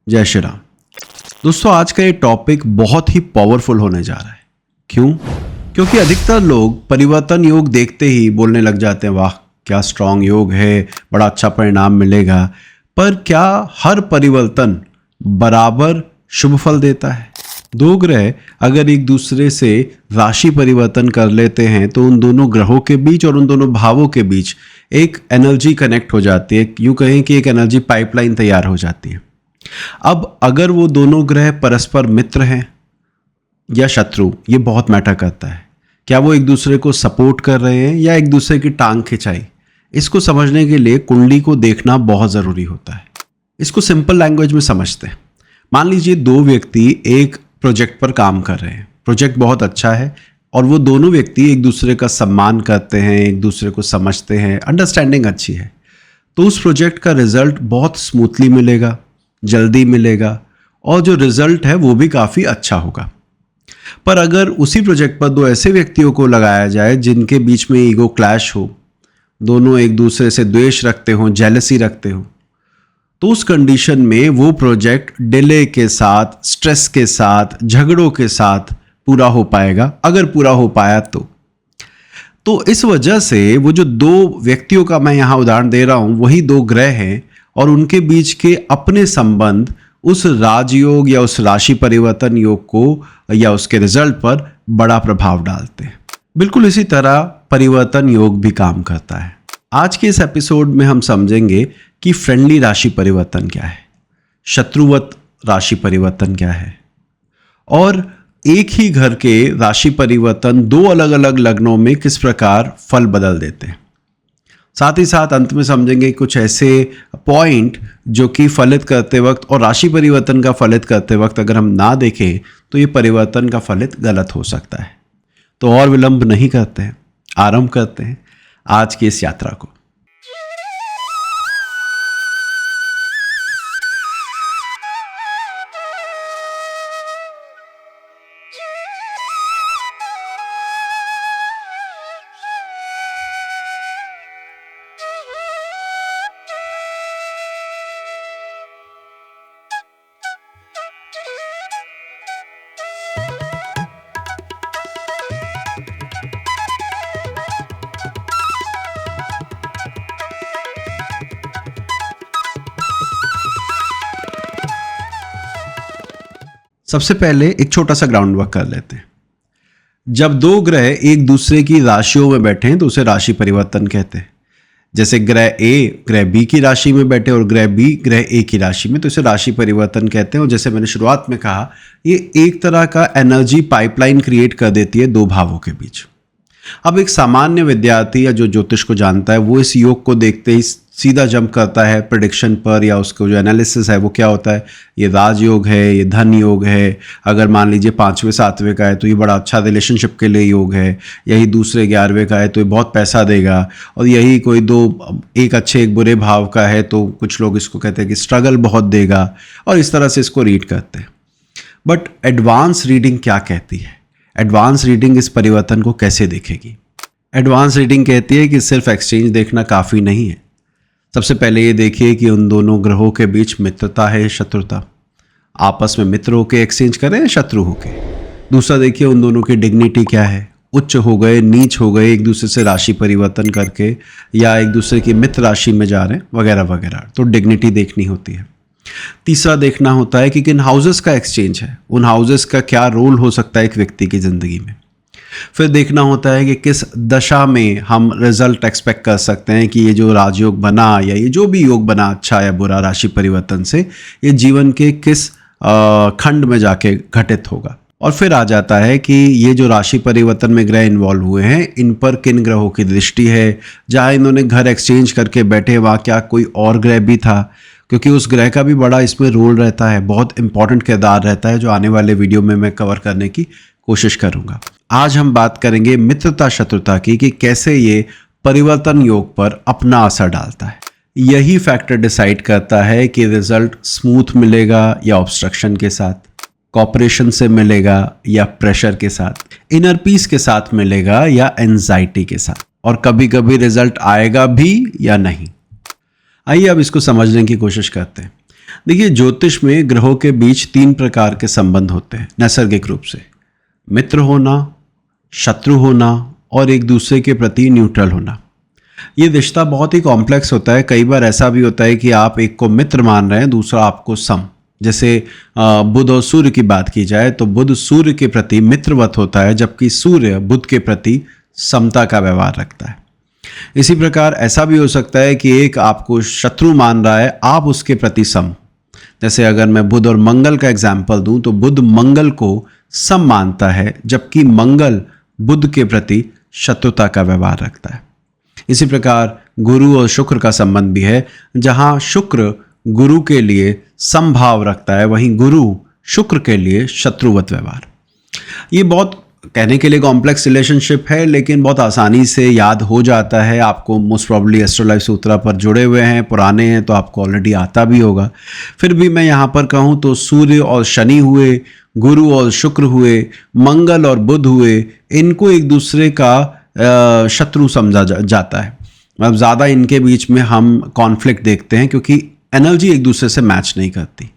जय श्री राम। दोस्तों, आज का ये टॉपिक बहुत ही पावरफुल होने जा रहा है। क्यों? क्योंकि अधिकतर लोग परिवर्तन योग देखते ही बोलने लग जाते हैं, वाह क्या स्ट्रांग योग है, बड़ा अच्छा परिणाम मिलेगा। पर क्या हर परिवर्तन बराबर शुभ फल देता है? दो ग्रह अगर एक दूसरे से राशि परिवर्तन कर लेते हैं तो उन दोनों ग्रहों के बीच और उन दोनों भावों के बीच एक एनर्जी कनेक्ट हो जाती है। यूं कहें कि एक एनर्जी पाइपलाइन तैयार हो जाती है। अब अगर वो दोनों ग्रह परस्पर मित्र हैं या शत्रु, ये बहुत मैटर करता है। क्या वो एक दूसरे को सपोर्ट कर रहे हैं या एक दूसरे की टांग खिंचाई? इसको समझने के लिए कुंडली को देखना बहुत ज़रूरी होता है। इसको सिंपल लैंग्वेज में समझते हैं। मान लीजिए दो व्यक्ति एक प्रोजेक्ट पर काम कर रहे हैं। प्रोजेक्ट बहुत अच्छा है और वो दोनों व्यक्ति एक दूसरे का सम्मान करते हैं, एक दूसरे को समझते हैं, अंडरस्टैंडिंग अच्छी है, तो उस प्रोजेक्ट का रिजल्ट बहुत स्मूथली मिलेगा, जल्दी मिलेगा और जो रिजल्ट है वो भी काफ़ी अच्छा होगा। पर अगर उसी प्रोजेक्ट पर दो ऐसे व्यक्तियों को लगाया जाए जिनके बीच में ईगो क्लैश हो, दोनों एक दूसरे से द्वेष रखते हो, जेलसी रखते हो, तो उस कंडीशन में वो प्रोजेक्ट डिले के साथ, स्ट्रेस के साथ, झगड़ों के साथ पूरा हो पाएगा, अगर पूरा हो पाया तो इस वजह से वो जो दो व्यक्तियों का मैं यहाँ उदाहरण दे रहा हूँ वही दो ग्रह हैं और उनके बीच के अपने संबंध उस राजयोग या उस राशि परिवर्तन योग को या उसके रिजल्ट पर बड़ा प्रभाव डालते हैं। बिल्कुल इसी तरह परिवर्तन योग भी काम करता है। आज के इस एपिसोड में हम समझेंगे कि फ्रेंडली राशि परिवर्तन क्या है, शत्रुवत राशि परिवर्तन क्या है और एक ही घर के राशि परिवर्तन दो अलग अलग लग्नों में किस प्रकार फल बदल देते हैं। साथ ही साथ अंत में समझेंगे कुछ ऐसे पॉइंट जो कि फलित करते वक्त और राशि परिवर्तन का फलित करते वक्त अगर हम ना देखें तो ये परिवर्तन का फलित गलत हो सकता है। तो और विलंब नहीं करते हैं, आरंभ करते हैं आज की इस यात्रा को। सबसे पहले एक छोटा सा ग्राउंड वर्क कर लेते हैं। जब दो ग्रह एक दूसरे की राशियों में बैठे हैं तो उसे राशि परिवर्तन कहते हैं। जैसे ग्रह ए ग्रह बी की राशि में बैठे और ग्रह बी ग्रह ए की राशि में, तो इसे राशि परिवर्तन कहते हैं। और जैसे मैंने शुरुआत में कहा, ये एक तरह का एनर्जी पाइपलाइन क्रिएट कर देती है दो भावों के बीच। अब एक सामान्य विद्यार्थी या जो ज्योतिष को जानता है वो इस योग को देखते ही सीधा जंप करता है प्रेडिक्शन पर, या उसको जो एनालिसिस है वो क्या होता है, ये राजयोग है, ये धन योग है। अगर मान लीजिए 5वें 7वें का है तो ये बड़ा अच्छा रिलेशनशिप के लिए योग है। यही दूसरे 11वें का है तो ये बहुत पैसा देगा। और यही कोई दो, एक अच्छे एक बुरे भाव का है तो कुछ लोग इसको कहते हैं कि स्ट्रगल बहुत देगा। और इस तरह से इसको रीड करते हैं। बट एडवांस रीडिंग क्या कहती है? एडवांस रीडिंग इस परिवर्तन को कैसे देखेगी? एडवांस रीडिंग कहती है कि सिर्फ एक्सचेंज देखना काफ़ी नहीं है। सबसे पहले ये देखिए कि उन दोनों ग्रहों के बीच मित्रता है, शत्रुता, आपस में मित्र होकर एक्सचेंज करें या शत्रु होके। दूसरा देखिए उन दोनों की डिग्निटी क्या है, उच्च हो गए, नीच हो गए एक दूसरे से राशि परिवर्तन करके, या एक दूसरे की मित्र राशि में जा रहे हैं वगैरह वगैरह, तो डिग्निटी देखनी होती है। तीसरा देखना होता है कि किन हाउसेस का एक्सचेंज है, उन हाउसेस का क्या रोल हो सकता है एक व्यक्ति की ज़िंदगी में। फिर देखना होता है कि किस दशा में हम रिजल्ट एक्सपेक्ट कर सकते हैं कि ये जो राजयोग बना या ये जो भी योग बना, अच्छा या बुरा राशि परिवर्तन से, ये जीवन के किस खंड में जाके घटित होगा। और फिर आ जाता है कि ये जो राशि परिवर्तन में ग्रह इन्वॉल्व हुए हैं इन पर किन ग्रहों की दृष्टि है। जहाँ इन्होंने घर एक्सचेंज करके बैठे वहाँ क्या कोई और ग्रह भी था, क्योंकि उस ग्रह का भी बड़ा इसमें रोल रहता है, बहुत इंपॉर्टेंट किरदार रहता है, जो आने वाले वीडियो में मैं कवर करने की कोशिश करूंगा। आज हम बात करेंगे मित्रता शत्रुता की, कि कैसे ये परिवर्तन योग पर अपना असर डालता है। यही फैक्टर डिसाइड करता है कि रिजल्ट स्मूथ मिलेगा या ऑब्स्ट्रक्शन के साथ, कॉपरेशन से मिलेगा या प्रेशर के साथ, इनर पीस के साथ मिलेगा या एंजाइटी के साथ, और कभी कभी रिजल्ट आएगा भी या नहीं। आइए अब इसको समझने की कोशिश करते हैं। देखिए, ज्योतिष में ग्रहों के बीच 3 प्रकार के संबंध होते हैं नैसर्गिक रूप से। मित्र होना, शत्रु होना और एक दूसरे के प्रति न्यूट्रल होना। ये रिश्ता बहुत ही कॉम्प्लेक्स होता है। कई बार ऐसा भी होता है कि आप एक को मित्र मान रहे हैं, दूसरा आपको सम। जैसे बुध और सूर्य की बात की जाए तो बुध सूर्य के प्रति मित्रवत होता है, जबकि सूर्य बुध के प्रति समता का व्यवहार रखता है। इसी प्रकार ऐसा भी हो सकता है कि एक आपको शत्रु मान रहा है, आप उसके प्रति सम। जैसे अगर मैं बुध और मंगल का एग्जाम्पल दूं तो बुध मंगल को सम मानता है, जबकि मंगल बुध के प्रति शत्रुता का व्यवहार रखता है। इसी प्रकार गुरु और शुक्र का संबंध भी है, जहां शुक्र गुरु के लिए समभाव रखता है, वहीं गुरु शुक्र के लिए शत्रुवत व्यवहार। ये बहुत कहने के लिए कॉम्प्लेक्स रिलेशनशिप है, लेकिन बहुत आसानी से याद हो जाता है। आपको मोस्ट प्रॉब्ली एस्ट्रोलाइफ सूत्रा पर जुड़े हुए हैं, पुराने हैं, तो आपको ऑलरेडी आता भी होगा। फिर भी मैं यहाँ पर कहूँ तो सूर्य और शनि हुए, गुरु और शुक्र हुए, मंगल और बुध हुए, इनको एक दूसरे का शत्रु समझा जाता है। मतलब ज़्यादा इनके बीच में हम कॉन्फ्लिक्ट देखते हैं, क्योंकि एनर्जी एक दूसरे से मैच नहीं करती।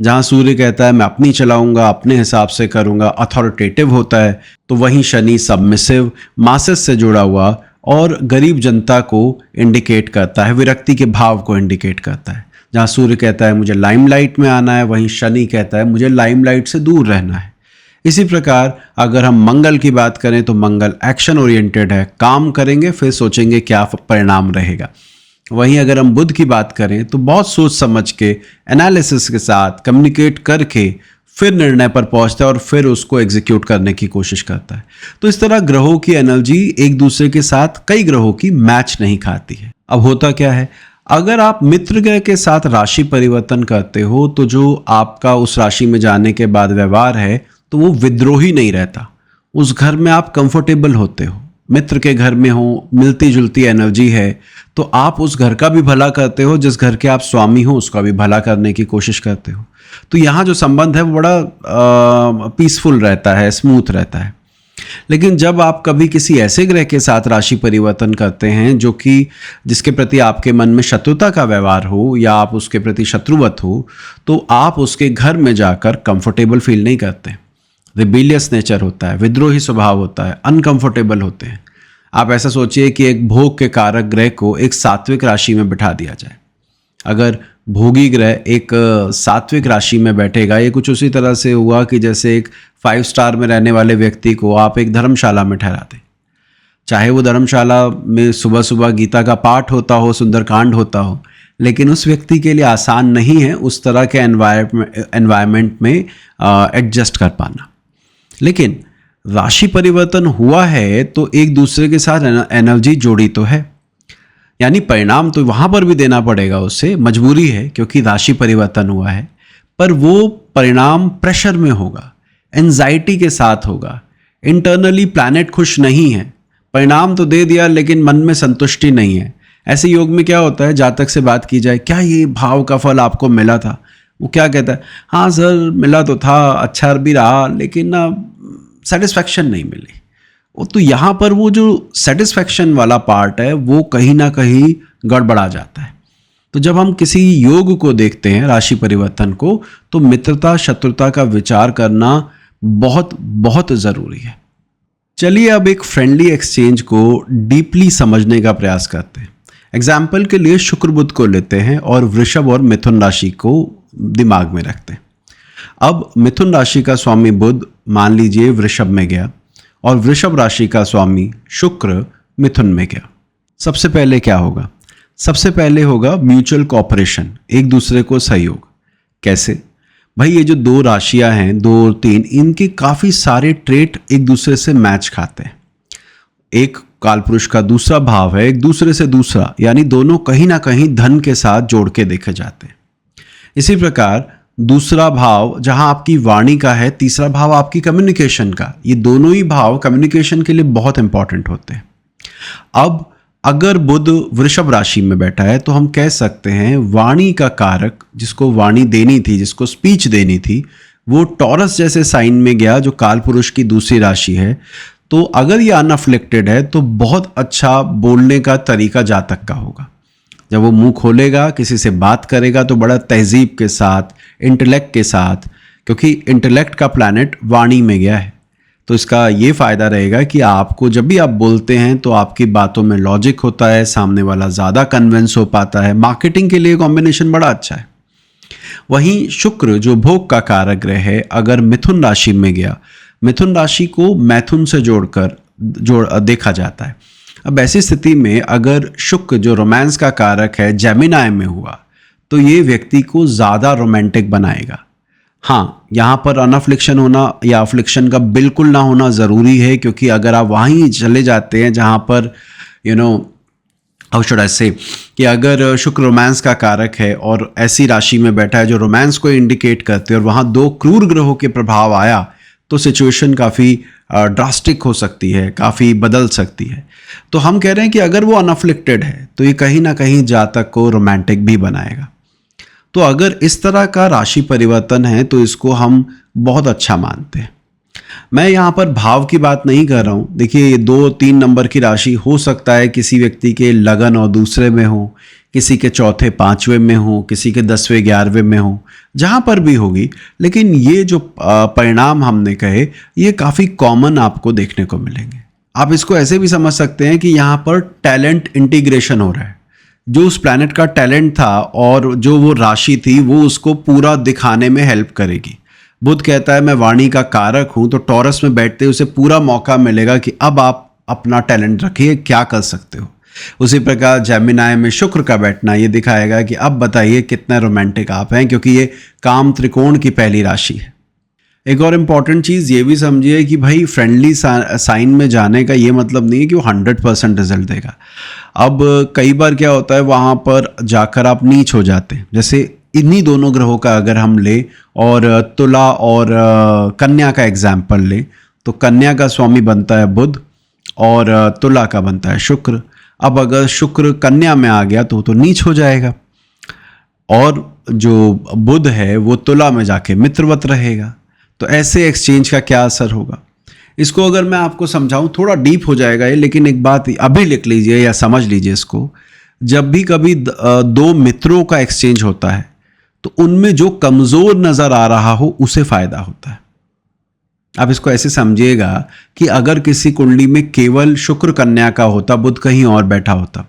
जहाँ सूर्य कहता है मैं अपनी चलाऊंगा, अपने हिसाब से करूंगा, अथॉरिटेटिव होता है, तो वहीं शनि सबमिसिव, मासेस से जुड़ा हुआ और गरीब जनता को इंडिकेट करता है, विरक्ति के भाव को इंडिकेट करता है। जहाँ सूर्य कहता है मुझे लाइमलाइट में आना है, वहीं शनि कहता है मुझे लाइमलाइट से दूर रहना है। इसी प्रकार अगर हम मंगल की बात करें तो मंगल एक्शन ओरिएंटेड है, काम करेंगे फिर सोचेंगे क्या परिणाम रहेगा। वहीं अगर हम बुध की बात करें तो बहुत सोच समझ के, एनालिसिस के साथ, कम्युनिकेट करके फिर निर्णय पर पहुंचता है और फिर उसको एग्जीक्यूट करने की कोशिश करता है। तो इस तरह ग्रहों की एनर्जी एक दूसरे के साथ कई ग्रहों की मैच नहीं खाती है। अब होता क्या है, अगर आप मित्र ग्रह के साथ राशि परिवर्तन करते हो तो जो आपका उस राशि में जाने के बाद व्यवहार है तो वो विद्रोही नहीं रहता। उस घर में आप कंफर्टेबल होते हो, मित्र के घर में हो, मिलती जुलती एनर्जी है, तो आप उस घर का भी भला करते हो, जिस घर के आप स्वामी हो उसका भी भला करने की कोशिश करते हो। तो यहाँ जो संबंध है वो बड़ा पीसफुल रहता है, स्मूथ रहता है। लेकिन जब आप कभी किसी ऐसे ग्रह के साथ राशि परिवर्तन करते हैं जो कि जिसके प्रति आपके मन में शत्रुता का व्यवहार हो या आप उसके प्रति शत्रुवत हो, तो आप उसके घर में जाकर कंफर्टेबल फील नहीं करते। रिबेलियस नेचर होता है, विद्रोही स्वभाव होता है, अनकंफर्टेबल होते हैं। आप ऐसा सोचिए कि एक भोग के कारक ग्रह को एक सात्विक राशि में बिठा दिया जाए। अगर भोगी ग्रह एक सात्विक राशि में बैठेगा, ये कुछ उसी तरह से हुआ कि जैसे एक 5 स्टार में रहने वाले व्यक्ति को आप एक धर्मशाला में ठहरा दें। चाहे वो धर्मशाला में सुबह सुबह गीता का पाठ होता हो, सुंदरकांड होता हो, लेकिन उस व्यक्ति के लिए आसान नहीं है उस तरह के एनवायरनमेंट में एडजस्ट कर पाना। लेकिन राशि परिवर्तन हुआ है तो एक दूसरे के साथ एनर्जी जोड़ी तो है, यानी परिणाम तो वहाँ पर भी देना पड़ेगा, उससे मजबूरी है क्योंकि राशि परिवर्तन हुआ है। पर वो परिणाम प्रेशर में होगा, एंजाइटी के साथ होगा। इंटरनली प्लैनेट खुश नहीं है, परिणाम तो दे दिया लेकिन मन में संतुष्टि नहीं है। ऐसे योग में क्या होता है, जातक से बात की जाए, क्या ये भाव का फल आपको मिला था? वो क्या कहता है, हाँ सर मिला तो था, अच्छा भी रहा, लेकिन ना सेटिस्फैक्शन नहीं मिली। तो यहाँ पर वो जो सेटिस्फैक्शन वाला पार्ट है वो कहीं ना कहीं गड़बड़ा जाता है। तो जब हम किसी योग को देखते हैं, राशि परिवर्तन को, तो मित्रता शत्रुता का विचार करना बहुत बहुत ज़रूरी है। चलिए अब एक फ्रेंडली एक्सचेंज को डीपली समझने का प्रयास करते हैं। एग्जाम्पल के लिए शुक्र बुध को लेते हैं और वृषभ और मिथुन राशि को दिमाग में रखते हैं। अब मिथुन राशि का स्वामी बुध मान लीजिए वृषभ में गया और वृषभ राशि का स्वामी शुक्र मिथुन में गया। सबसे पहले क्या होगा? सबसे पहले होगा म्यूचुअल कोऑपरेशन, एक दूसरे को सहयोग। कैसे भाई? ये जो 2 राशियां हैं, 2 और 3, इनके काफ़ी सारे ट्रेट एक दूसरे से मैच खाते हैं। एक कालपुरुष का दूसरा भाव है, एक दूसरे से दूसरा, यानी दोनों कहीं ना कहीं धन के साथ जोड़ के देखे जाते हैं। इसी प्रकार दूसरा भाव जहां आपकी वाणी का है, तीसरा भाव आपकी कम्युनिकेशन का, ये दोनों ही भाव कम्युनिकेशन के लिए बहुत इंपॉर्टेंट होते हैं। अब अगर बुध वृषभ राशि में बैठा है तो हम कह सकते हैं वाणी का कारक, जिसको वाणी देनी थी, जिसको स्पीच देनी थी, वो टॉरस जैसे साइन में गया जो कालपुरुष की दूसरी राशि है। तो अगर ये अनअफ्लिक्टेड है तो बहुत अच्छा बोलने का तरीका जातक का होगा। जब वो मुंह खोलेगा, किसी से बात करेगा तो बड़ा तहजीब के साथ, इंटेलेक्ट के साथ, क्योंकि इंटेलेक्ट का प्लैनेट वाणी में गया है। तो इसका ये फ़ायदा रहेगा कि आपको जब भी आप बोलते हैं तो आपकी बातों में लॉजिक होता है, सामने वाला ज़्यादा कन्विंस हो पाता है। मार्केटिंग के लिए कॉम्बिनेशन बड़ा अच्छा है। वहीं शुक्र जो भोग का कारक ग्रह है, अगर मिथुन राशि में गया, मिथुन राशि को मैथुन से जोड़ देखा जाता है। अब ऐसी स्थिति में अगर शुक्र जो रोमांस का कारक है जेमिनाई में हुआ तो ये व्यक्ति को ज़्यादा रोमांटिक बनाएगा। हाँ, यहाँ पर अनअफ्लिक्शन होना या अफ्लिक्शन का बिल्कुल ना होना ज़रूरी है, क्योंकि अगर आप वहीं चले जाते हैं जहाँ पर हाउ शुड आई से कि अगर शुक्र रोमांस का कारक है और ऐसी राशि में बैठा है जो रोमांस को इंडिकेट करते हैं और वहाँ दो क्रूर ग्रहों के प्रभाव आया तो सिचुएशन काफ़ी ड्रास्टिक हो सकती है, काफ़ी बदल सकती है। तो हम कह रहे हैं कि अगर वो अनअफ्लिक्टेड है तो ये कहीं ना कहीं जातक को रोमांटिक भी बनाएगा। तो अगर इस तरह का राशि परिवर्तन है तो इसको हम बहुत अच्छा मानते हैं। मैं यहाँ पर भाव की बात नहीं कर रहा हूँ। देखिए, ये 2-3 नंबर की राशि हो सकता है किसी व्यक्ति के लगन और दूसरे में हो, किसी के चौथे 5वें में हो, किसी के 10वें 11वें में हो, जहाँ पर भी होगी। लेकिन ये जो परिणाम हमने कहे ये काफ़ी कॉमन आपको देखने को मिलेंगे। आप इसको ऐसे भी समझ सकते हैं कि यहाँ पर टैलेंट इंटीग्रेशन हो रहा है। जो उस प्लैनेट का टैलेंट था और जो वो राशि थी वो उसको पूरा दिखाने में हेल्प करेगी। बुध कहता है मैं वाणी का कारक हूँ, तो टॉरस में बैठते उसे पूरा मौका मिलेगा कि अब आप अपना टैलेंट रखिए, क्या कर सकते हो। उसी प्रकार जेमिनाई में शुक्र का बैठना ये दिखाएगा कि अब बताइए कितना रोमांटिक आप हैं, क्योंकि ये काम त्रिकोण की पहली राशि है। एक और इम्पॉर्टेंट चीज़ ये भी समझिए कि भाई फ्रेंडली साइन में जाने का ये मतलब नहीं है कि वो 100% रिजल्ट देगा। अब कई बार क्या होता है, वहाँ पर जाकर आप नीच हो जाते हैं। जैसे इन्हीं दोनों ग्रहों का अगर हम ले और तुला और कन्या का एग्जाम्पल ले, तो कन्या का स्वामी बनता है बुध और तुला का बनता है शुक्र। अब अगर शुक्र कन्या में आ गया तो नीच हो जाएगा और जो बुध है वो तुला में जाके मित्रवत रहेगा। तो ऐसे एक्सचेंज का क्या असर होगा, इसको अगर मैं आपको समझाऊं थोड़ा डीप हो जाएगा ये, लेकिन एक बात अभी लिख लीजिए या समझ लीजिए इसको। जब भी कभी दो मित्रों का एक्सचेंज होता है तो उनमें जो कमजोर नजर आ रहा हो उसे फायदा होता है। आप इसको ऐसे समझिएगा कि अगर किसी कुंडली में केवल शुक्र कन्या का होता, बुध कहीं और बैठा होता,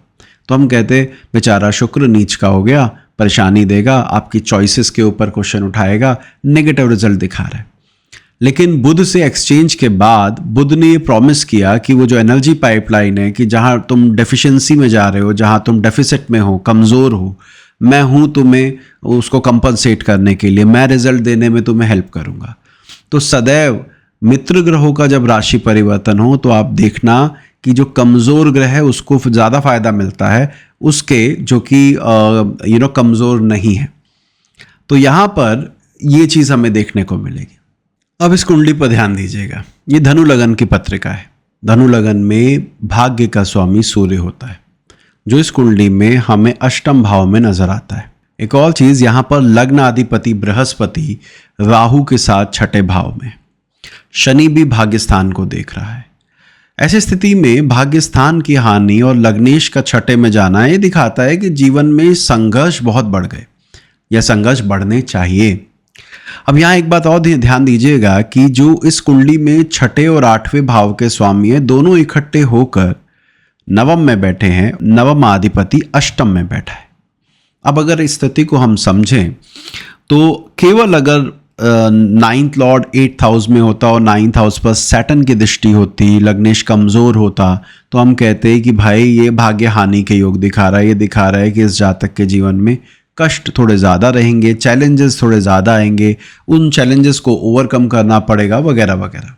तो हम कहते बेचारा शुक्र नीच का हो गया, परेशानी देगा, आपकी चॉइसेस के ऊपर क्वेश्चन उठाएगा, नेगेटिव रिजल्ट दिखा रहा है। लेकिन बुध से एक्सचेंज के बाद बुध ने ये प्रॉमिस किया कि वो जो एनर्जी पाइपलाइन है कि जहाँ तुम डेफिशिएंसी में जा रहे हो, जहाँ तुम डेफिसिट में हो, कमज़ोर हो, मैं हूँ तुम्हें उसको कंपनसेट करने के लिए, मैं रिजल्ट देने में तुम्हें हेल्प करूँगा। तो सदैव मित्र ग्रहों का जब राशि परिवर्तन हो तो आप देखना कि जो कमज़ोर ग्रह है उसको ज़्यादा फायदा मिलता है उसके जो कि कमज़ोर नहीं है। तो यहाँ पर ये चीज़ हमें देखने को मिलेगी। अब इस कुंडली पर ध्यान दीजिएगा, ये धनु लगन की पत्रिका है। धनु लगन में भाग्य का स्वामी सूर्य होता है, जो इस कुंडली में हमें अष्टम भाव में नजर आता है। एक और चीज, यहाँ पर लग्न अधिपति बृहस्पति राहु के साथ छठे भाव में, शनि भी भाग्य स्थान को देख रहा है। ऐसी स्थिति में भाग्य स्थान की हानि और लग्नेश का छठे में जाना ये दिखाता है कि जीवन में संघर्ष बहुत बढ़ गए या संघर्ष बढ़ने चाहिए। अब यहाँ एक बात और ध्यान दीजिएगा कि जो इस कुंडली में छठे और 8वें भाव के स्वामी है, दोनों इकट्ठे होकर नवम में बैठे हैं। नवम अधिपति अष्टम में बैठा है। अब अगर इस स्थिति को हम समझें तो केवल अगर 9th लॉर्ड 8th हाउस में होता और 9th हाउस पर सैटर्न की दृष्टि होती, लग्नेश कमजोर होता, तो हम कहते हैं कि भाई ये भाग्य हानि के योग दिखा रहा है। ये दिखा रहा है कि इस जातक के जीवन में कष्ट थोड़े ज़्यादा रहेंगे, चैलेंजेस थोड़े ज़्यादा आएंगे, उन चैलेंजेस को ओवरकम करना पड़ेगा वगैरह वगैरह।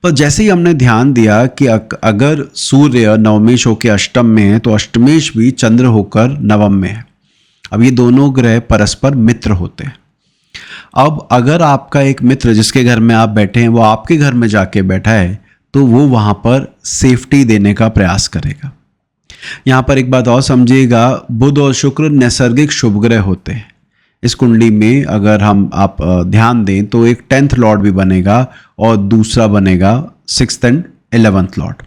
पर जैसे ही हमने ध्यान दिया कि अगर सूर्य नवमेश होकर अष्टम में है तो अष्टमेश भी चंद्र होकर नवम में है। अब ये दोनों ग्रह परस्पर मित्र होते हैं। अब अगर आपका एक मित्र जिसके घर में आप बैठे हैं वो आपके घर में जाके बैठा है तो वो वहाँ पर सेफ्टी देने का प्रयास करेगा। यहाँ पर एक बात और समझिएगा, बुध और शुक्र नैसर्गिक शुभ ग्रह होते हैं। इस कुंडली में अगर आप ध्यान दें तो एक 10th लॉर्ड भी बनेगा और दूसरा बनेगा 6th एंड 11th लॉर्ड।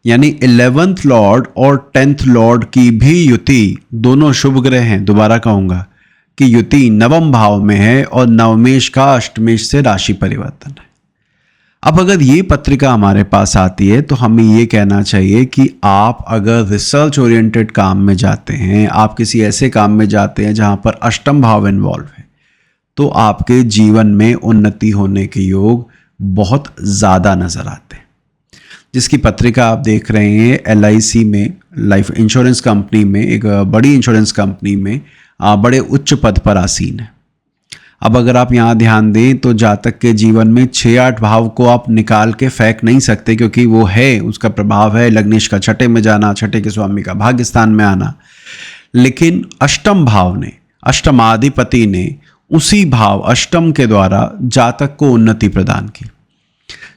यानी 11th लॉर्ड और 10th लॉर्ड की भी युति, दोनों शुभ ग्रह हैं, दोबारा कहूंगा कि युति नवम भाव में है और नवमेश का अष्टमेश से राशि परिवर्तन है। अब अगर ये पत्रिका हमारे पास आती है तो हमें ये कहना चाहिए कि आप अगर रिसर्च ओरिएंटेड काम में जाते हैं, आप किसी ऐसे काम में जाते हैं जहां पर अष्टम भाव इन्वॉल्व है, तो आपके जीवन में उन्नति होने के योग बहुत ज़्यादा नज़र आते हैं। जिसकी पत्रिका आप देख रहे हैं LIC में, लाइफ इंश्योरेंस कंपनी में, एक बड़ी इंश्योरेंस कंपनी में बड़े उच्च पद पर आसीन है। अब अगर आप यहाँ ध्यान दें तो जातक के जीवन में 6-8 भाव को आप निकाल के फेंक नहीं सकते, क्योंकि वो है, उसका प्रभाव है लग्नेश का छठे में जाना, छठे के स्वामी का भाग्य स्थान में आना। लेकिन अष्टम भाव ने, अष्टमाधिपति ने उसी भाव अष्टम के द्वारा जातक को उन्नति प्रदान की।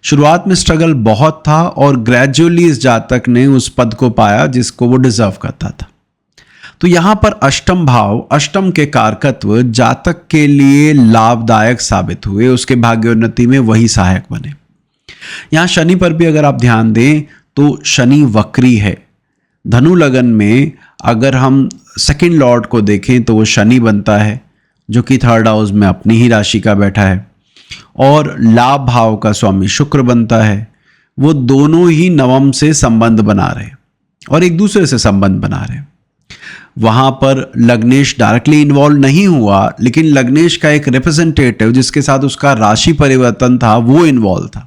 शुरुआत में स्ट्रगल बहुत था और ग्रेजुअली इस जातक ने उस पद को पाया जिसको वो डिजर्व करता था। तो यहां पर अष्टम भाव, अष्टम के कारकत्व जातक के लिए लाभदायक साबित हुए, उसके भाग्योन्नति में वही सहायक बने। यहां शनि पर भी अगर आप ध्यान दें तो शनि वक्री है। धनु लगन में अगर हम सेकंड लॉर्ड को देखें तो वो शनि बनता है, जो कि थर्ड हाउस में अपनी ही राशि का बैठा है, और लाभ भाव का स्वामी शुक्र बनता है। वो दोनों ही नवम से संबंध बना रहे और एक दूसरे से संबंध बना रहे। वहां पर लग्नेश डायरेक्टली इन्वॉल्व नहीं हुआ, लेकिन लग्नेश का एक रिप्रेजेंटेटिव जिसके साथ उसका राशि परिवर्तन था वो इन्वॉल्व था।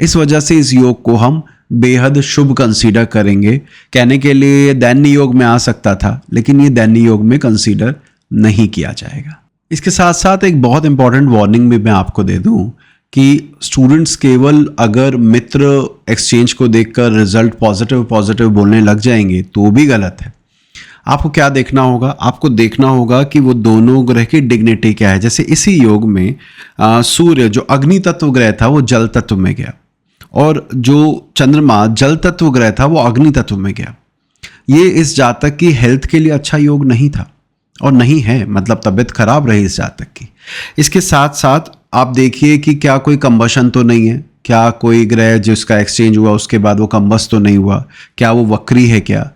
इस वजह से इस योग को हम बेहद शुभ कंसीडर करेंगे। कहने के लिए दैन्य योग में आ सकता था, लेकिन ये दैन्य योग में कंसीडर नहीं किया जाएगा। इसके साथ साथ एक बहुत इंपॉर्टेंट वार्निंग भी मैं आपको दे दूं कि स्टूडेंट्स केवल अगर मित्र एक्सचेंज को देखकर रिजल्ट पॉजिटिव बोलने लग जाएंगे तो भी गलत है। आपको क्या देखना होगा? आपको देखना होगा कि वो दोनों ग्रह की डिग्निटी क्या है। जैसे इसी योग में सूर्य जो अग्नि तत्व ग्रह था वो जल तत्व में गया, और जो चंद्रमा जल तत्व ग्रह था वो अग्नि तत्व में गया। ये इस जातक की हेल्थ के लिए अच्छा योग नहीं था और नहीं है, मतलब तबीयत खराब रही इस जातक की। इसके साथ साथ आप देखिए कि क्या कोई कंबशन तो नहीं है, क्या कोई ग्रह जिसका एक्सचेंज हुआ उसके बाद वो कंबस तो नहीं हुआ, क्या वो वक्री है, क्या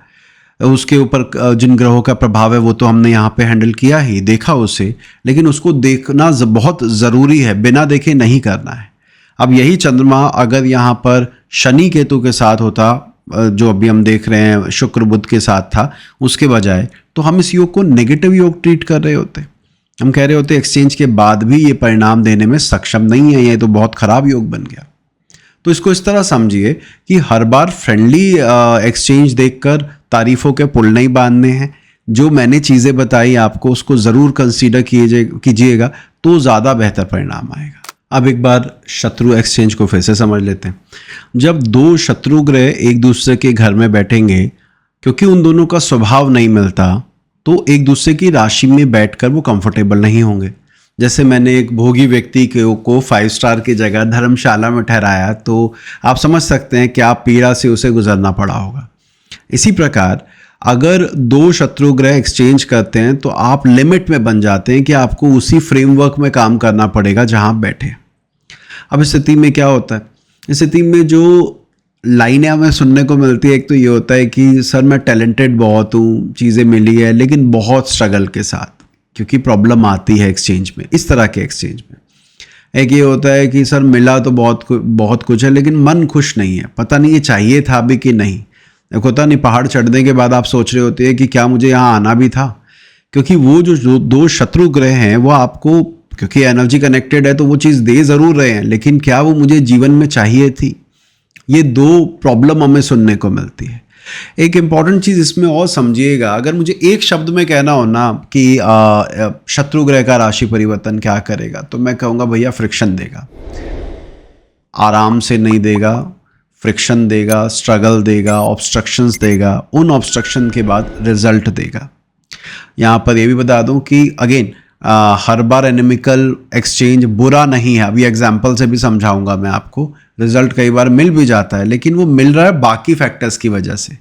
उसके ऊपर जिन ग्रहों का प्रभाव है वो तो हमने यहाँ पे हैंडल किया ही, देखा उसे, लेकिन उसको देखना बहुत ज़रूरी है, बिना देखे नहीं करना है। अब यही चंद्रमा अगर यहाँ पर शनि केतु के साथ होता, जो अभी हम देख रहे हैं शुक्र बुध के साथ था, उसके बजाय, तो हम इस योग को नेगेटिव योग ट्रीट कर रहे होते। हम कह रहे होते एक्सचेंज के बाद भी ये परिणाम देने में सक्षम नहीं है, ये तो बहुत खराब योग बन गया। तो इसको इस तरह समझिए कि हर बार फ्रेंडली एक्सचेंज देखकर तारीफों के पुल नहीं बांधने हैं। जो मैंने चीज़ें बताई आपको उसको ज़रूर कंसीडर कीजिएगा, तो ज़्यादा बेहतर परिणाम आएगा। अब एक बार शत्रु एक्सचेंज को फिर से समझ लेते हैं। जब दो शत्रु ग्रह एक दूसरे के घर में बैठेंगे, क्योंकि उन दोनों का स्वभाव नहीं मिलता, तो एक दूसरे की राशि में बैठकर वो कंफर्टेबल नहीं होंगे। जैसे मैंने एक भोगी व्यक्ति को 5 स्टार की जगह धर्मशाला में ठहराया, तो आप समझ सकते हैं क्या पीड़ा से उसे गुजरना पड़ा होगा। इसी प्रकार अगर दो शत्रु ग्रह एक्सचेंज करते हैं तो आप लिमिट में बन जाते हैं कि आपको उसी फ्रेमवर्क में काम करना पड़ेगा जहां आप बैठे। अब इस स्थिति में क्या होता है? इस स्थिति में जो लाइनें हमें सुनने को मिलती है, एक तो ये होता है कि सर मैं टैलेंटेड बहुत हूँ, चीज़ें मिली है, लेकिन बहुत स्ट्रगल के साथ, क्योंकि प्रॉब्लम आती है एक्सचेंज में, इस तरह के एक्सचेंज में। एक ये होता है कि सर मिला तो बहुत कुछ है, लेकिन मन खुश नहीं है, पता नहीं ये चाहिए था भी कि नहीं। एक होता नहीं, पहाड़ चढ़ने के बाद आप सोच रहे होते हैं कि क्या मुझे यहाँ आना भी था, क्योंकि वो जो दो शत्रु ग्रह हैं वो आपको, क्योंकि एनर्जी कनेक्टेड है तो वो चीज़ दे ज़रूर रहे हैं, लेकिन क्या वो मुझे जीवन में चाहिए थी। ये दो प्रॉब्लम हमें सुनने को मिलती है। एक इम्पॉर्टेंट चीज़ इसमें और समझिएगा, अगर मुझे एक शब्द में कहना हो ना कि शत्रु ग्रह का राशि परिवर्तन क्या करेगा, तो मैं कहूँगा भैया फ्रिक्शन देगा, आराम से नहीं देगा, फ्रिक्शन देगा, स्ट्रगल देगा, ऑब्स्ट्रक्शंस देगा, उन ऑब्स्ट्रक्शन के बाद रिजल्ट देगा। यहाँ पर ये भी बता दूं कि अगेन हर बार एनिमिकल एक्सचेंज बुरा नहीं है। अभी एग्जाम्पल से भी समझाऊंगा मैं आपको। रिजल्ट कई बार मिल भी जाता है, लेकिन वो मिल रहा है बाकी फैक्टर्स की वजह से।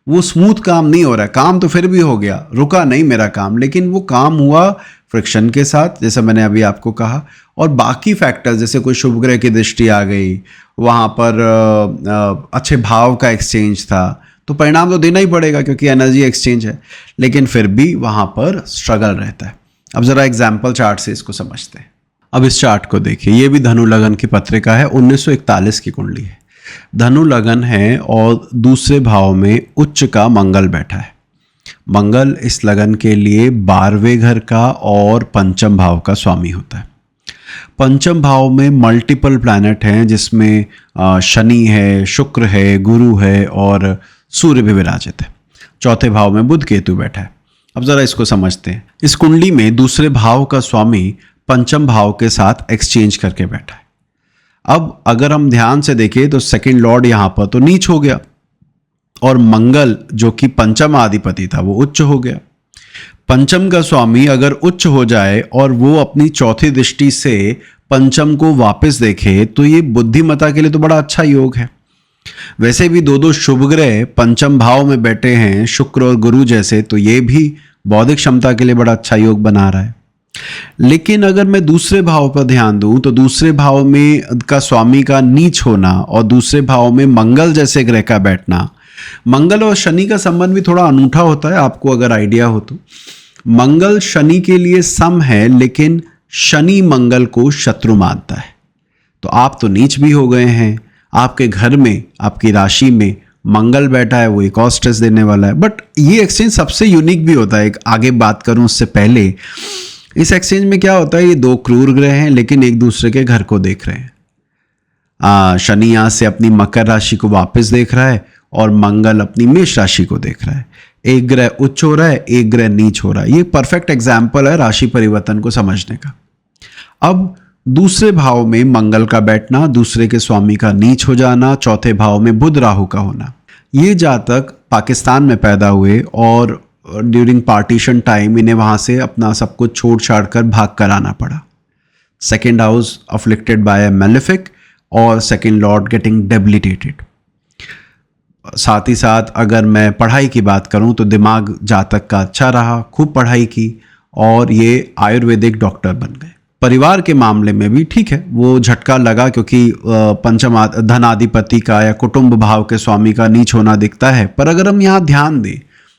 वो स्मूथ काम नहीं हो रहा है, काम तो फिर भी हो गया, रुका नहीं मेरा काम, लेकिन वो काम हुआ फ्रिक्शन के साथ, जैसा मैंने अभी आपको कहा, और बाकी फैक्टर्स जैसे कोई शुभ ग्रह की दृष्टि आ गई, वहाँ पर अच्छे भाव का एक्सचेंज था, तो परिणाम तो देना ही पड़ेगा क्योंकि एनर्जी एक्सचेंज है, लेकिन फिर भी वहाँ पर स्ट्रगल रहता है। अब ज़रा एग्जाम्पल चार्ट से इसको समझते हैं। अब इस चार्ट को देखिए, ये भी धनु लगन की पत्रिका है, 1941 की कुंडली है। धनु लगन है और दूसरे भाव में उच्च का मंगल बैठा है। मंगल इस लगन के लिए 12वें घर का और पंचम भाव का स्वामी होता है। पंचम भाव में मल्टीपल प्लैनेट हैं, जिसमें शनि है, शुक्र है, गुरु है और सूर्य भी विराजित है। चौथे भाव में बुध केतु बैठा है। अब जरा इसको समझते हैं। इस कुंडली में दूसरे भाव का स्वामी पंचम भाव के साथ एक्सचेंज करके बैठा है। अब अगर हम ध्यान से देखें तो सेकंड लॉर्ड यहां पर तो नीच हो गया और मंगल जो कि पंचम अधिपति था वो उच्च हो गया। पंचम का स्वामी अगर उच्च हो जाए और वो अपनी चौथी दृष्टि से पंचम को वापस देखे तो ये बुद्धिमता के लिए तो बड़ा अच्छा योग है। वैसे भी दो शुभ ग्रह पंचम भाव में बैठे हैं, शुक्र और गुरु जैसे, तो ये भी बौद्धिक क्षमता के लिए बड़ा अच्छा योग बना रहा है। लेकिन अगर मैं दूसरे भाव पर ध्यान दूं तो दूसरे भाव में का स्वामी का नीच होना और दूसरे भाव में मंगल जैसे ग्रह का बैठना, मंगल और शनि का संबंध भी थोड़ा अनूठा होता है, आपको अगर आइडिया हो तो। मंगल शनि के लिए सम है, लेकिन शनि मंगल को शत्रु मानता है। तो आप तो नीच भी हो गए हैं, आपके घर में, आपकी राशि में मंगल बैठा है, वो एक और स्ट्रेस देने वाला है। बट ये एक्सचेंज सबसे यूनिक भी होता है। आगे बात करूं उससे पहले, इस एक्सचेंज में क्या होता है, ये दो क्रूर ग्रह हैं लेकिन एक दूसरे के घर को देख रहे हैं। शनि यहां से अपनी मकर राशि को वापस देख रहा है और मंगल अपनी मेष राशि को देख रहा है। एक ग्रह उच्च हो रहा है, एक ग्रह नीच हो रहा है। ये परफेक्ट एग्जाम्पल है राशि परिवर्तन को समझने का। अब दूसरे भाव में मंगल का बैठना, दूसरे के स्वामी का नीच हो जाना, चौथे भाव में बुध राहु का होना, ये जातक पाकिस्तान में पैदा हुए और ड्यूरिंग पार्टीशन टाइम इन्हें वहां से अपना सब कुछ छोड़ छाड़ कर भाग कर आना पड़ा। Second house afflicted by malefic और सेकेंड लॉर्ड गेटिंग डेबिलिटेटेड। साथ ही साथ अगर मैं पढ़ाई की बात करूं तो दिमाग जातक का अच्छा रहा, खूब पढ़ाई की और ये आयुर्वेदिक डॉक्टर बन गए। परिवार के मामले में भी ठीक है, वो झटका लगा क्योंकि पंचम धनाधिपति का या कुटुंब भाव के स्वामी का नीच होना दिखता है। पर अगर हम यहाँ ध्यान दें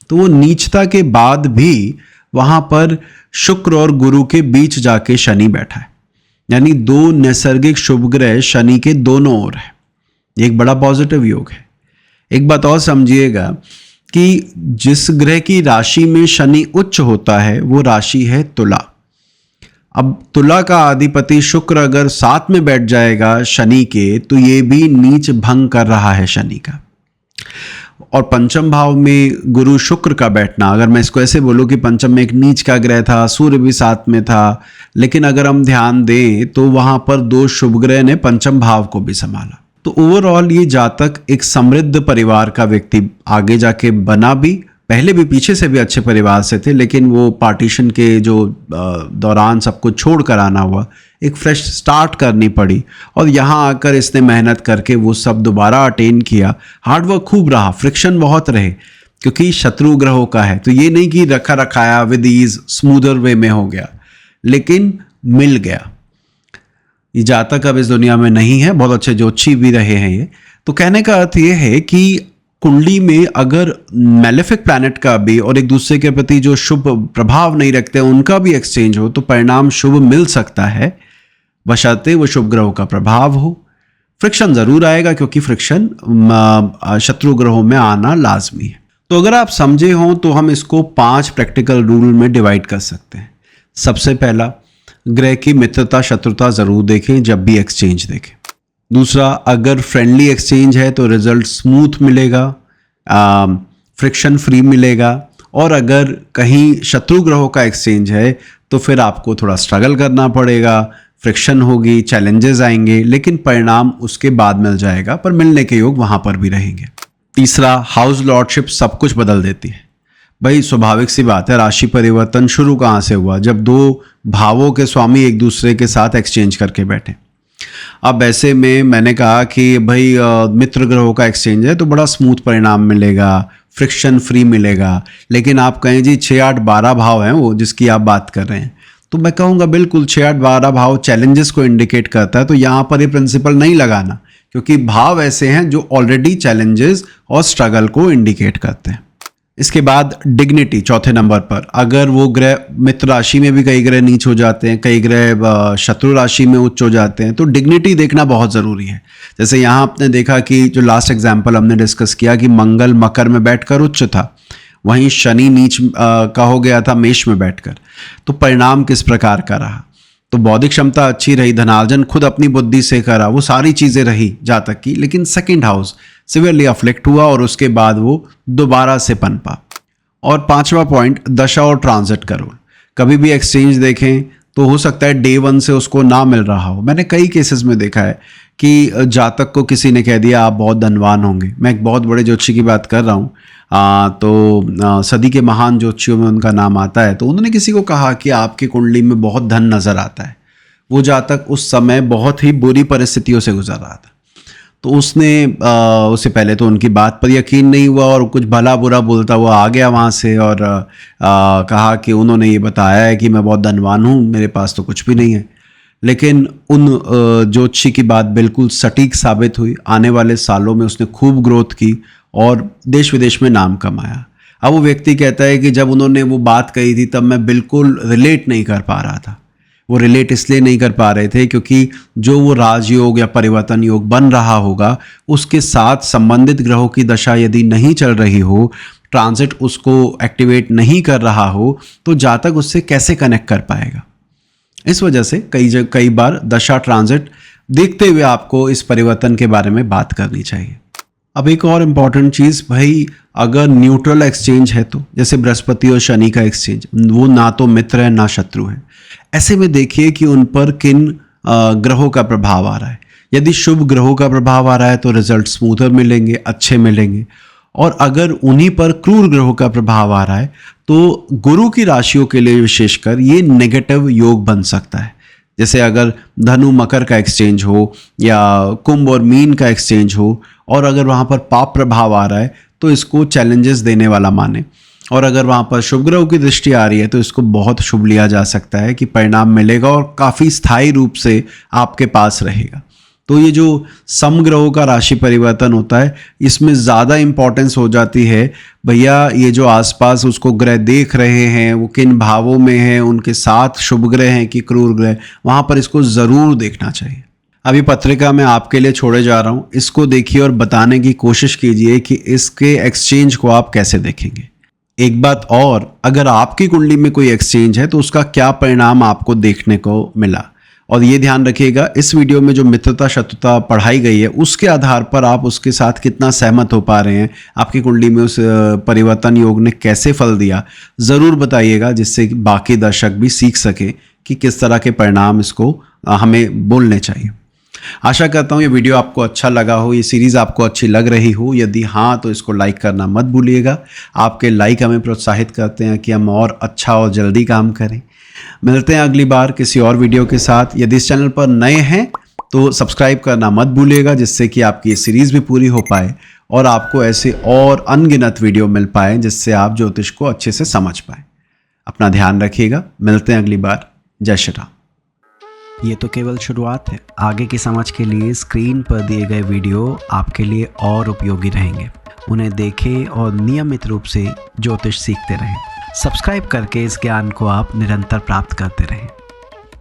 तो वो नीचता के बाद भी वहां पर शुक्र और गुरु के बीच जाके शनि बैठा है, यानी दो नैसर्गिक शुभ ग्रह शनि के दोनों ओर है। एक बड़ा पॉजिटिव योग है। एक बात और समझिएगा कि जिस ग्रह की राशि में शनि उच्च होता है वो राशि है तुला। अब तुला का अधिपति शुक्र अगर साथ में बैठ जाएगा शनि के, तो ये भी नीच भंग कर रहा है शनि का। और पंचम भाव में गुरु शुक्र का बैठना, अगर मैं इसको ऐसे बोलूं कि पंचम में एक नीच का ग्रह था, सूर्य भी साथ में था, लेकिन अगर हम ध्यान दें तो वहां पर दो शुभ ग्रह ने पंचम भाव को भी संभाला। तो ओवरऑल ये जातक एक समृद्ध परिवार का व्यक्ति आगे जाके बना भी। पहले भी पीछे से भी अच्छे परिवार से थे, लेकिन वो पार्टीशन के जो दौरान सब कुछ छोड़ कर आना हुआ, एक फ्रेश स्टार्ट करनी पड़ी और यहाँ आकर इसने मेहनत करके वो सब दोबारा अटेन किया। हार्डवर्क खूब रहा, फ्रिक्शन बहुत रहे क्योंकि शत्रु ग्रहों का है, तो ये नहीं कि रखा रखाया विद ईज स्मूदर वे में हो गया, लेकिन मिल गया। ये जातक अब इस दुनिया में नहीं है, बहुत अच्छे ज्योतिषी भी रहे हैं ये। तो कहने का अर्थ ये है कि कुंडली में अगर मेलेफिक प्लैनेट का भी और एक दूसरे के प्रति जो शुभ प्रभाव नहीं रखते उनका भी एक्सचेंज हो तो परिणाम शुभ मिल सकता है, बशर्ते वो शुभ ग्रहों का प्रभाव हो। फ्रिक्शन जरूर आएगा क्योंकि फ्रिक्शन शत्रु ग्रहों में आना लाजमी है। तो अगर आप समझे हो तो हम इसको 5 प्रैक्टिकल रूल में डिवाइड कर सकते हैं। सबसे पहला, ग्रह की मित्रता शत्रुता जरूर देखें जब भी एक्सचेंज देखें। दूसरा, अगर फ्रेंडली एक्सचेंज है तो रिजल्ट स्मूथ मिलेगा, फ्रिक्शन फ्री मिलेगा। और अगर कहीं शत्रु ग्रहों का एक्सचेंज है तो फिर आपको थोड़ा स्ट्रगल करना पड़ेगा, फ्रिक्शन होगी, चैलेंजेस आएंगे, लेकिन परिणाम उसके बाद मिल जाएगा, पर मिलने के योग वहां पर भी रहेंगे। तीसरा, हाउस लॉर्डशिप सब कुछ बदल देती है। भाई स्वाभाविक सी बात है, राशि परिवर्तन शुरू कहाँ से हुआ, जब दो भावों के स्वामी एक दूसरे के साथ एक्सचेंज करके बैठे। अब ऐसे में मैंने कहा कि भाई मित्र ग्रहों का एक्सचेंज है तो बड़ा स्मूथ परिणाम मिलेगा, फ्रिक्शन फ्री मिलेगा। लेकिन आप कहें जी 6, 8, 12 भाव हैं वो जिसकी आप बात कर रहे हैं, तो मैं कहूँगा बिल्कुल 6 8 12 भाव चैलेंजेस को इंडिकेट करता है, तो यहाँ पर ये प्रिंसिपल नहीं लगाना, क्योंकि भाव ऐसे हैं जो ऑलरेडी चैलेंजेस और स्ट्रगल को इंडिकेट करते हैं। इसके बाद डिग्निटी चौथे नंबर पर, अगर वो ग्रह मित्र राशि में भी कई ग्रह नीच हो जाते हैं, कई ग्रह शत्रु राशि में उच्च हो जाते हैं, तो डिग्निटी देखना बहुत ज़रूरी है। जैसे यहाँ आपने देखा कि जो लास्ट एग्जाम्पल हमने डिस्कस किया कि मंगल मकर में बैठकर उच्च था, वहीं शनि नीच का हो गया था मेष में बैठकर, तो परिणाम किस प्रकार का रहा। तो बौद्धिक क्षमता अच्छी रही, धनार्जन खुद अपनी बुद्धि से करा, वो सारी चीज़ें रही जातक की, लेकिन सेकंड हाउस सिवियरली अफ्लिक्ट हुआ और उसके बाद वो दोबारा से पनपा। और 5वां पॉइंट, दशा और ट्रांजिट करो। कभी भी एक्सचेंज देखें तो हो सकता है डे 1 से उसको ना मिल रहा हो। मैंने कई केसेस में देखा है कि जातक को किसी ने कह दिया आप बहुत धनवान होंगे, मैं एक बहुत बड़े ज्योतिषी की बात कर रहा हूँ, तो सदी के महान ज्योतिषियों में उनका नाम आता है, तो उन्होंने किसी को कहा कि आपकी कुंडली में बहुत धन नज़र आता है। वो जातक उस समय बहुत ही बुरी परिस्थितियों से गुजर रहा था, तो उससे पहले तो उनकी बात पर यकीन नहीं हुआ और कुछ भला बुरा बोलता हुआ आ गया वहाँ से, और कहा कि उन्होंने ये बताया है कि मैं बहुत धनवान हूँ, मेरे पास तो कुछ भी नहीं है। लेकिन उन ज्योतिषी की बात बिल्कुल सटीक साबित हुई। आने वाले सालों में उसने खूब ग्रोथ की और देश विदेश में नाम कमाया। अब वो व्यक्ति कहता है कि जब उन्होंने वो बात कही थी तब मैं बिल्कुल रिलेट नहीं कर पा रहा था। वो रिलेट इसलिए नहीं कर पा रहे थे क्योंकि जो वो राजयोग या परिवर्तन योग बन रहा होगा उसके साथ संबंधित ग्रहों की दशा यदि नहीं चल रही हो, ट्रांजिट उसको एक्टिवेट नहीं कर रहा हो, तो जातक उससे कैसे कनेक्ट कर पाएगा। इस वजह से कई बार दशा ट्रांजिट देखते हुए आपको इस परिवर्तन के बारे में बात करनी चाहिए। अब एक और इम्पॉर्टेंट चीज़, भाई अगर न्यूट्रल एक्सचेंज है तो जैसे बृहस्पति और शनि का एक्सचेंज, वो ना तो मित्र है ना शत्रु है, ऐसे में देखिए कि उन पर किन ग्रहों का प्रभाव आ रहा है। यदि शुभ ग्रहों का प्रभाव आ रहा है तो रिजल्ट स्मूथर मिलेंगे, अच्छे मिलेंगे। और अगर उन्हीं पर क्रूर ग्रहों का प्रभाव आ रहा है तो गुरु की राशियों के लिए विशेषकर ये नेगेटिव योग बन सकता है। जैसे अगर धनु मकर का एक्सचेंज हो या कुंभ और मीन का एक्सचेंज हो और अगर वहाँ पर पाप प्रभाव आ रहा है तो इसको चैलेंजेस देने वाला माने, और अगर वहाँ पर शुभ ग्रहों की दृष्टि आ रही है तो इसको बहुत शुभ लिया जा सकता है कि परिणाम मिलेगा और काफ़ी स्थायी रूप से आपके पास रहेगा। तो ये जो समग्रहों का राशि परिवर्तन होता है इसमें ज़्यादा इम्पॉर्टेंस हो जाती है, भैया ये जो आसपास उसको ग्रह देख रहे हैं वो किन भावों में हैं, उनके साथ शुभ ग्रह हैं कि क्रूर ग्रह, वहाँ पर इसको ज़रूर देखना चाहिए। अभी पत्रिका मैं आपके लिए छोड़े जा रहा हूँ, इसको देखिए और बताने की कोशिश कीजिए कि इसके एक्सचेंज को आप कैसे देखेंगे। एक बात और, अगर आपकी कुंडली में कोई एक्सचेंज है तो उसका क्या परिणाम आपको देखने को मिला। और ये ध्यान रखिएगा इस वीडियो में जो मित्रता शत्रुता पढ़ाई गई है उसके आधार पर आप उसके साथ कितना सहमत हो पा रहे हैं, आपकी कुंडली में उस परिवर्तन योग ने कैसे फल दिया, ज़रूर बताइएगा, जिससे बाकी दर्शक भी सीख सकें कि किस तरह के परिणाम इसको हमें बोलने चाहिए। आशा करता हूँ ये वीडियो आपको अच्छा लगा हो, ये सीरीज़ आपको अच्छी लग रही हो। यदि हाँ तो इसको लाइक करना मत भूलिएगा। आपके लाइक हमें प्रोत्साहित करते हैं कि हम और अच्छा और जल्दी काम करें। मिलते हैं अगली बार किसी और वीडियो के साथ। यदि इस चैनल पर नए हैं तो सब्सक्राइब करना मत भूलिएगा, जिससे कि आपकी ये सीरीज़ भी पूरी हो पाए और आपको ऐसे और अनगिनत वीडियो मिल पाए जिससे आप ज्योतिष को अच्छे से समझ पाए। अपना ध्यान रखिएगा, मिलते हैं अगली बार। जय श्री राम। ये तो केवल शुरुआत है, आगे की समझ के लिए स्क्रीन पर दिए गए वीडियो आपके लिए और उपयोगी रहेंगे। उन्हें देखें और नियमित रूप से ज्योतिष सीखते रहें। सब्सक्राइब करके इस ज्ञान को आप निरंतर प्राप्त करते रहें।